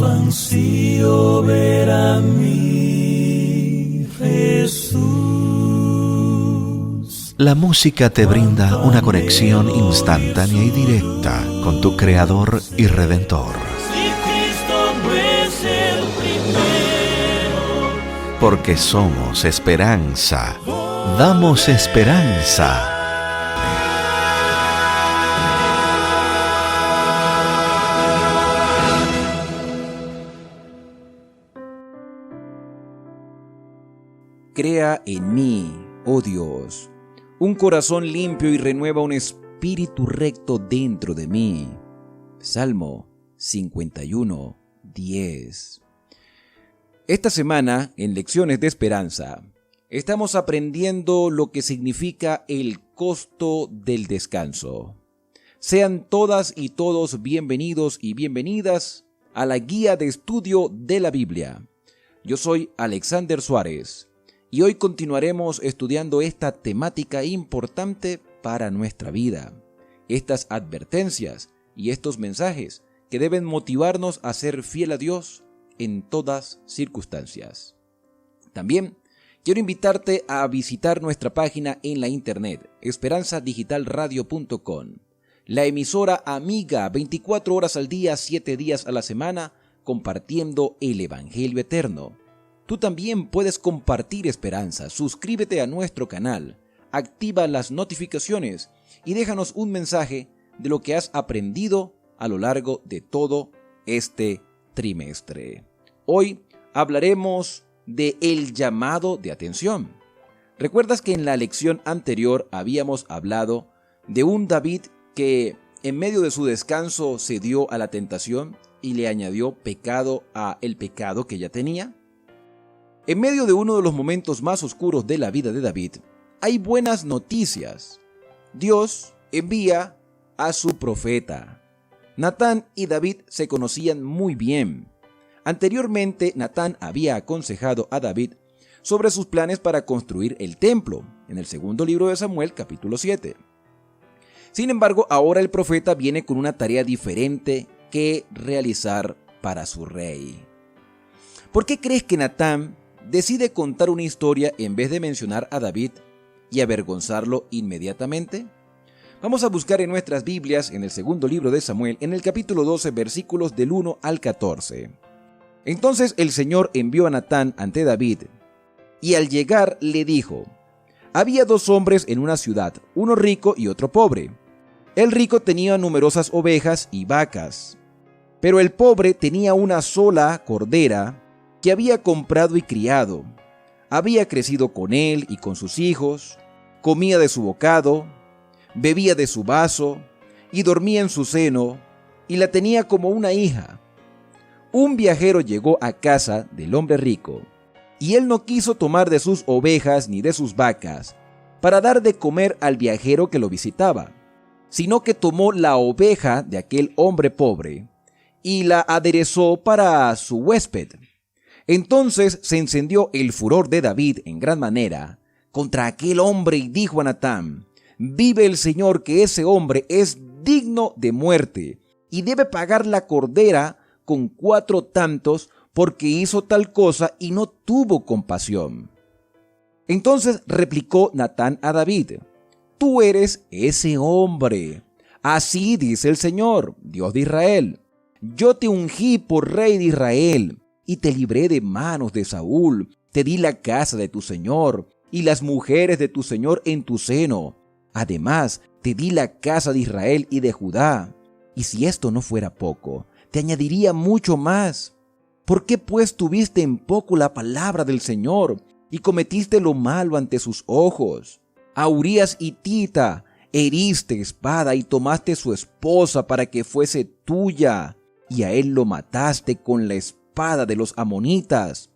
tu ansío ver a mi Jesús. La música te brinda una conexión instantánea y directa con tu Creador y Redentor. Si Cristo no es el primero, Porque somos esperanza, damos esperanza. Crea en mí, oh Dios, un corazón limpio y renueva un espíritu recto dentro de mí. Salmo 51, 10. Esta semana, en Lecciones de Esperanza, estamos aprendiendo lo que significa el costo del descanso. Sean todas y todos bienvenidos y bienvenidas a la guía de estudio de la Biblia. Yo soy Alexander Suárez. Y hoy continuaremos estudiando esta temática importante para nuestra vida, estas advertencias y estos mensajes que deben motivarnos a ser fiel a Dios en todas circunstancias. También quiero invitarte a visitar nuestra página en la internet, esperanzadigitalradio.com, la emisora amiga 24 horas al día, 7 días a la semana, compartiendo el Evangelio eterno. Tú también puedes compartir esperanza. Suscríbete a nuestro canal, activa las notificaciones y déjanos un mensaje de lo que has aprendido a lo largo de todo este trimestre. Hoy hablaremos de el llamado de atención. ¿Recuerdas que en la lección anterior habíamos hablado de un David que en medio de su descanso cedió a la tentación y le añadió pecado a el pecado que ya tenía? En medio de uno de los momentos más oscuros de la vida de David, hay buenas noticias. Dios envía a su profeta. Natán y David se conocían muy bien. Anteriormente, Natán había aconsejado a David sobre sus planes para construir el templo, en el segundo libro de Samuel, capítulo 7. Sin embargo, ahora el profeta viene con una tarea diferente que realizar para su rey. ¿Por qué crees que Natán decide contar una historia en vez de mencionar a David y avergonzarlo inmediatamente? Vamos a buscar en nuestras Biblias, en el segundo libro de Samuel, en el capítulo 12, versículos del 1 al 14. Entonces el Señor envió a Natán ante David, y al llegar le dijo: había dos hombres en una ciudad, uno rico y otro pobre. El rico tenía numerosas ovejas y vacas, pero el pobre tenía una sola cordera que había comprado y criado. Había crecido con él y con sus hijos, comía de su bocado, bebía de su vaso y dormía en su seno, y la tenía como una hija. Un viajero llegó a casa del hombre rico, y él no quiso tomar de sus ovejas ni de sus vacas para dar de comer al viajero que lo visitaba, sino que tomó la oveja de aquel hombre pobre y la aderezó para su huésped. Entonces se encendió el furor de David en gran manera contra aquel hombre y dijo a Natán: vive el Señor que ese hombre es digno de muerte y debe pagar la cordera con 4 tantos porque hizo tal cosa y no tuvo compasión. Entonces replicó Natán a David: tú eres ese hombre. Así dice el Señor, Dios de Israel: yo te ungí por rey de Israel y te libré de manos de Saúl, te di la casa de tu señor y las mujeres de tu señor en tu seno. Además, te di la casa de Israel y de Judá. Y si esto no fuera poco, te añadiría mucho más. ¿Por qué pues tuviste en poco la palabra del Señor y cometiste lo malo ante sus ojos? A Urías hitita heriste espada y tomaste su esposa para que fuese tuya, y a él lo mataste con la espada de los amonitas.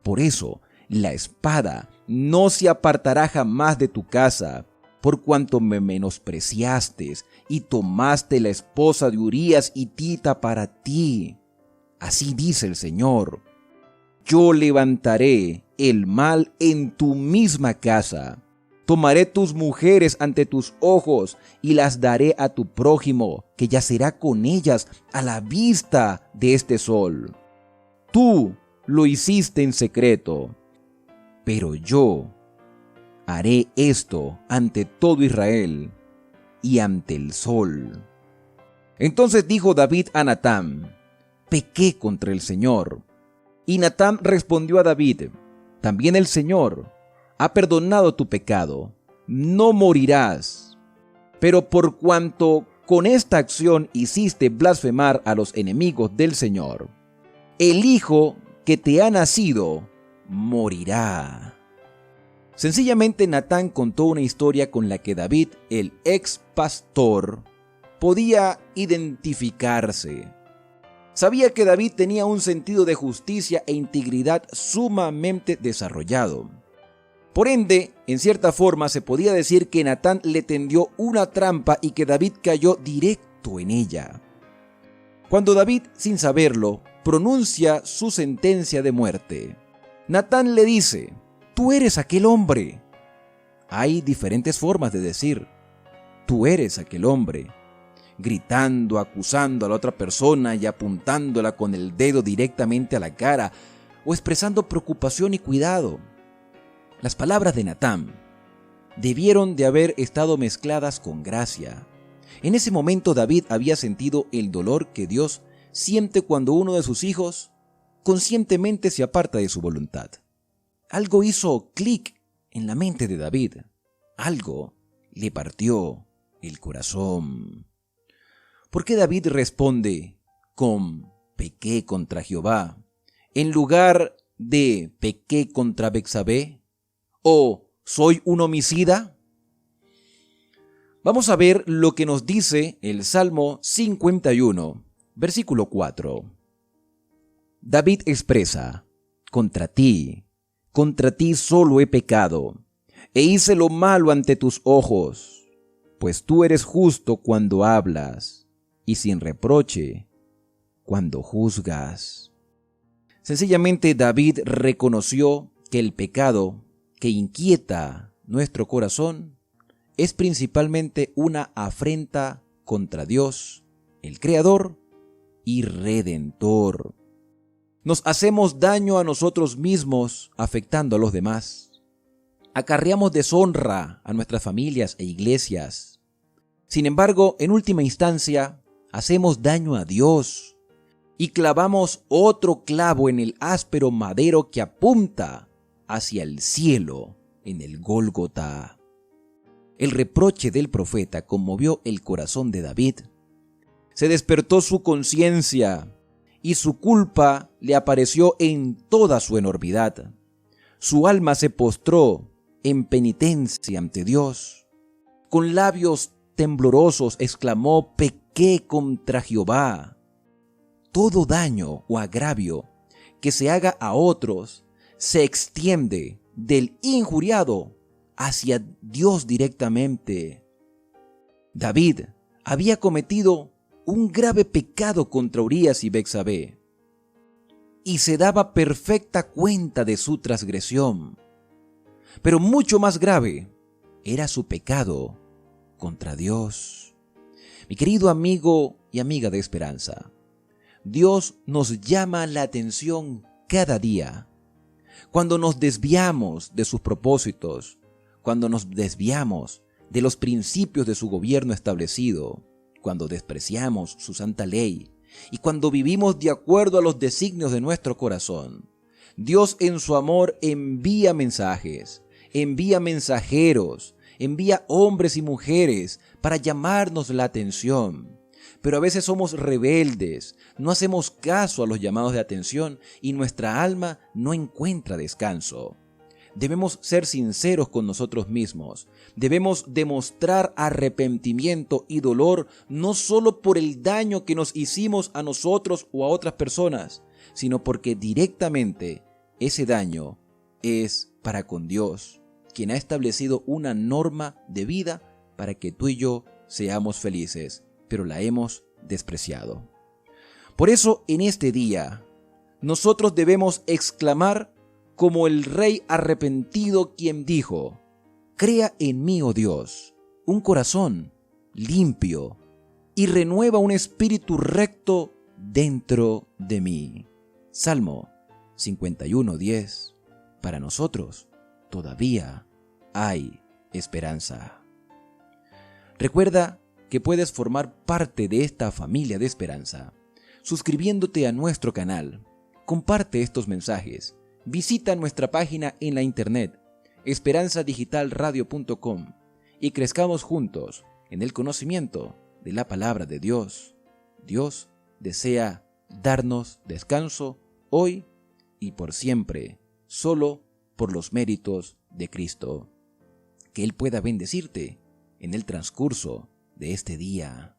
Por eso, la espada no se apartará jamás de tu casa, por cuanto me menospreciaste y tomaste la esposa de Urías hitita para ti. Así dice el Señor: yo levantaré el mal en tu misma casa. Tomaré tus mujeres ante tus ojos y las daré a tu prójimo, que yacerá con ellas a la vista de este sol. Tú lo hiciste en secreto, pero yo haré esto ante todo Israel y ante el sol. Entonces dijo David a Natán: pequé contra el Señor. Y Natán respondió a David: también el Señor ha perdonado tu pecado, no morirás. Pero por cuanto con esta acción hiciste blasfemar a los enemigos del Señor, el hijo que te ha nacido morirá. Sencillamente Natán contó una historia con la que David, el ex pastor, podía identificarse. Sabía que David tenía un sentido de justicia e integridad sumamente desarrollado. Por ende, en cierta forma se podía decir que Natán le tendió una trampa y que David cayó directo en ella. Cuando David, sin saberlo, pronuncia su sentencia de muerte, Natán le dice: tú eres aquel hombre. Hay diferentes formas de decir tú eres aquel hombre, gritando, acusando a la otra persona y apuntándola con el dedo directamente a la cara, o expresando preocupación y cuidado. Las palabras de Natán debieron de haber estado mezcladas con gracia. En ese momento David había sentido el dolor que Dios siente cuando uno de sus hijos conscientemente se aparta de su voluntad. Algo hizo clic en la mente de David. Algo le partió el corazón. ¿Por qué David responde con pequé contra Jehová en lugar de pequé contra Betsabé o soy un homicida? Vamos a ver lo que nos dice el Salmo 51, versículo 4. David expresa: contra ti solo he pecado, e hice lo malo ante tus ojos, pues tú eres justo cuando hablas, y sin reproche cuando juzgas. Sencillamente David reconoció que el pecado que inquieta nuestro corazón es principalmente una afrenta contra Dios, el Creador y Redentor. Nos hacemos daño a nosotros mismos afectando a los demás. Acarreamos deshonra a nuestras familias e iglesias. Sin embargo, en última instancia, hacemos daño a Dios y clavamos otro clavo en el áspero madero que apunta hacia el cielo en el Gólgota. El reproche del profeta conmovió el corazón de David. Se despertó su conciencia y su culpa le apareció en toda su enormidad. Su alma se postró en penitencia ante Dios. Con labios temblorosos exclamó: pequé contra Jehová. Todo daño o agravio que se haga a otros se extiende del injuriado hacia Dios directamente. David había cometido un grave pecado contra Urías y Betsabé, y se daba perfecta cuenta de su transgresión. Pero mucho más grave era su pecado contra Dios. Mi querido amigo y amiga de esperanza, Dios nos llama la atención cada día. Cuando nos desviamos de sus propósitos, cuando nos desviamos de los principios de su gobierno establecido, cuando despreciamos su santa ley y cuando vivimos de acuerdo a los designios de nuestro corazón, Dios en su amor envía mensajes, envía mensajeros, envía hombres y mujeres para llamarnos la atención. Pero a veces somos rebeldes, no hacemos caso a los llamados de atención y nuestra alma no encuentra descanso. Debemos ser sinceros con nosotros mismos. Debemos demostrar arrepentimiento y dolor no solo por el daño que nos hicimos a nosotros o a otras personas, sino porque directamente ese daño es para con Dios, quien ha establecido una norma de vida para que tú y yo seamos felices, pero la hemos despreciado. Por eso en este día nosotros debemos exclamar como el rey arrepentido quien dijo: crea en mí, oh Dios, un corazón limpio y renueva un espíritu recto dentro de mí. Salmo 51:10. Para nosotros todavía hay esperanza. Recuerda que puedes formar parte de esta familia de esperanza suscribiéndote a nuestro canal. Comparte estos mensajes. Visita nuestra página en la internet esperanzadigitalradio.com y crezcamos juntos en el conocimiento de la palabra de Dios. Dios desea darnos descanso hoy y por siempre, solo por los méritos de Cristo. Que Él pueda bendecirte en el transcurso de este día.